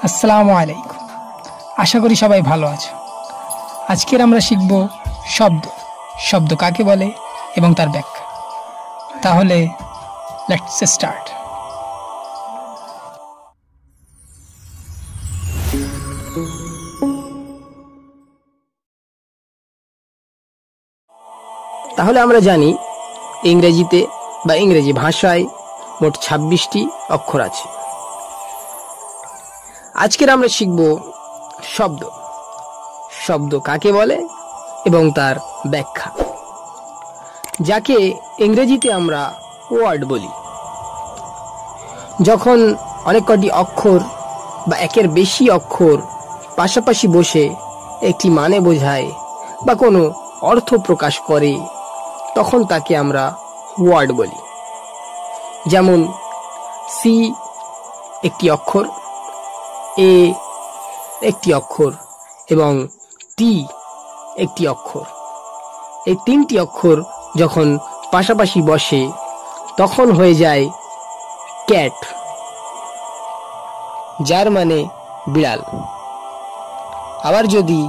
আসসালামু আলাইকুম। আশা করি সবাই ভালো আছো। আজকের আমরা শিখব শব্দ। শব্দ কাকে বলে এবং তার ব্যাখ্যা। তাহলে লেটস স্টার্ট। তাহলে আমরা জানি ইংরেজিতে বা ইংরেজি ভাষায় মোট ২৬টি অক্ষর আছে। আজকের আমরা শিখব শব্দ। শব্দ কাকে বলে এবং তার ব্যাখ্যা, যাকে ইংরেজিতে আমরা ওয়ার্ড বলি। যখন অনেক কটি অক্ষর বা একের বেশি অক্ষর পাশাপাশি বসে একটি মানে বোঝায় বা কোনো অর্থ প্রকাশ করে, তখন তাকে আমরা ওয়ার্ড বলি। যেমন সি একটি অক্ষর, এ একটি অক্ষর এবং টি একটি অক্ষর। এই তিনটি অক্ষর যখন পাশাপাশি বসে তখন হয়ে যায় ক্যাট, যার মানে বিড়াল। আবার যদি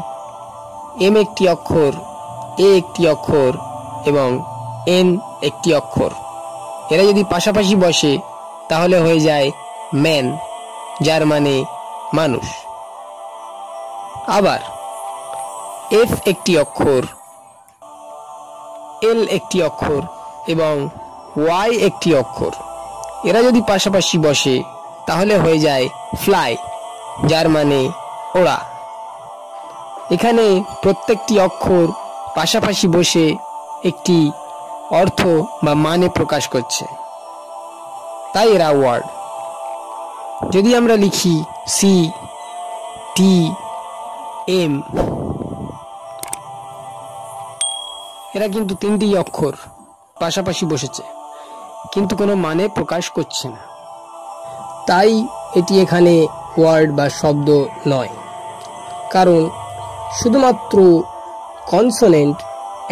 এম একটি অক্ষর, এ একটি অক্ষর এবং এন একটি অক্ষর, এরা যদি পাশাপাশি বসে তাহলে হয়ে যায় ম্যান, যার মানে মানুষ। আবার এফ একটি অক্ষর, এল একটি অক্ষর এবং ওয়াই একটি অক্ষর, এরা যদি পাশাপাশি বসে তাহলে হয়ে যায় ফ্লাই, যার মানে ওড়া। এখানে প্রত্যেকটি অক্ষর পাশাপাশি বসে একটি অর্থ বা মানে প্রকাশ করছে, তাই এরা ওয়ার্ড। যদি আমরা লিখি সি, টি, এম, এরা কিন্তু তিনটি অক্ষর পাশাপাশি বসেছে কিন্তু কোনো মানে প্রকাশ করছে না, তাই এটি এখানে ওয়ার্ড বা শব্দ নয়। কারণ শুধুমাত্র কনসোনেন্ট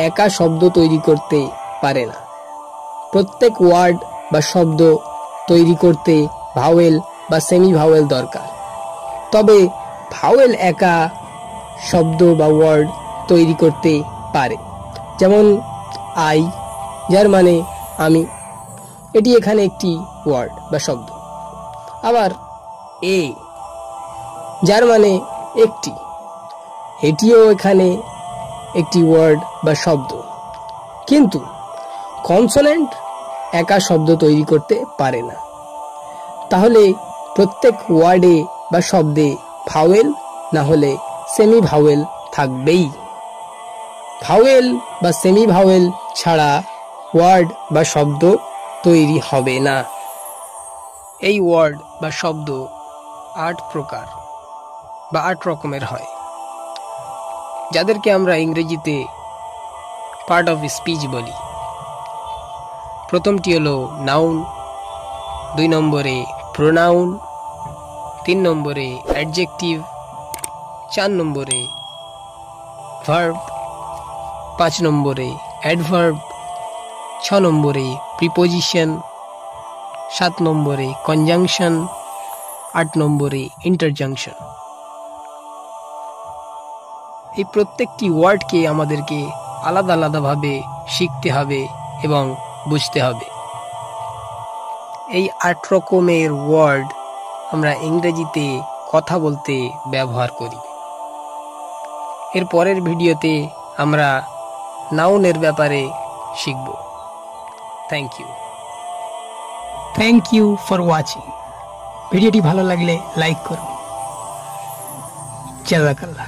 একা শব্দ তৈরি করতে পারে না। প্রত্যেক ওয়ার্ড বা শব্দ তৈরি করতে ভাওয়েল বা সেমি ভাওয়েল দরকার। তবে ভাওয়েল একা শব্দ বা ওয়ার্ড তৈরি করতে পারে। যেমন আই, যার মানে আমি, এটি এখানে একটি ওয়ার্ড বা শব্দ। আবার এ, যার মানে একটি, এটিও এখানে একটি ওয়ার্ড বা শব্দ। কিন্তু কনসোনেন্ট একা শব্দ তৈরি করতে পারে না। তাহলে প্রত্যেক ওয়ার্ডে বা শব্দে ভাওয়েল না হলে সেমি ভাওয়েল থাকবেই। ভাওয়েল বা সেমি ভাওয়েল ছাড়া ওয়ার্ড বা শব্দ তৈরি হবে না। এই ওয়ার্ড বা শব্দ ৮ প্রকার বা ৮ রকমের হয়, যাদেরকে আমরা ইংরেজিতে পার্ট অফ স্পিচ বলি। প্রথমটি হলো নাউন, ২ নম্বরে প্রোনাউন, ৩ নম্বরে অ্যাডজেক্টিভ, ৪ নম্বরে ভার্ব, ৫ নম্বরে অ্যাডভার্ব, ৬ নম্বরে প্রিপোজিশন, ৭ নম্বরে কনজাংশন, ৮ নম্বরে ইন্টারজাংশন। এই প্রত্যেকটি ওয়ার্ডকে আমাদেরকে আলাদা আলাদাভাবে শিখতে হবে এবং বুঝতে হবে। এই ৮ রকমের ওয়ার্ড আমরা ইংরেজিতে কথা বলতে ব্যবহার করি। এর পরের ভিডিওতে আমরা নাউনের ব্যাপারে শিখব। Thank you for watching. ভিডিওটি ভালো লাগলে লাইক করুন। জাযাকাল্লাহ।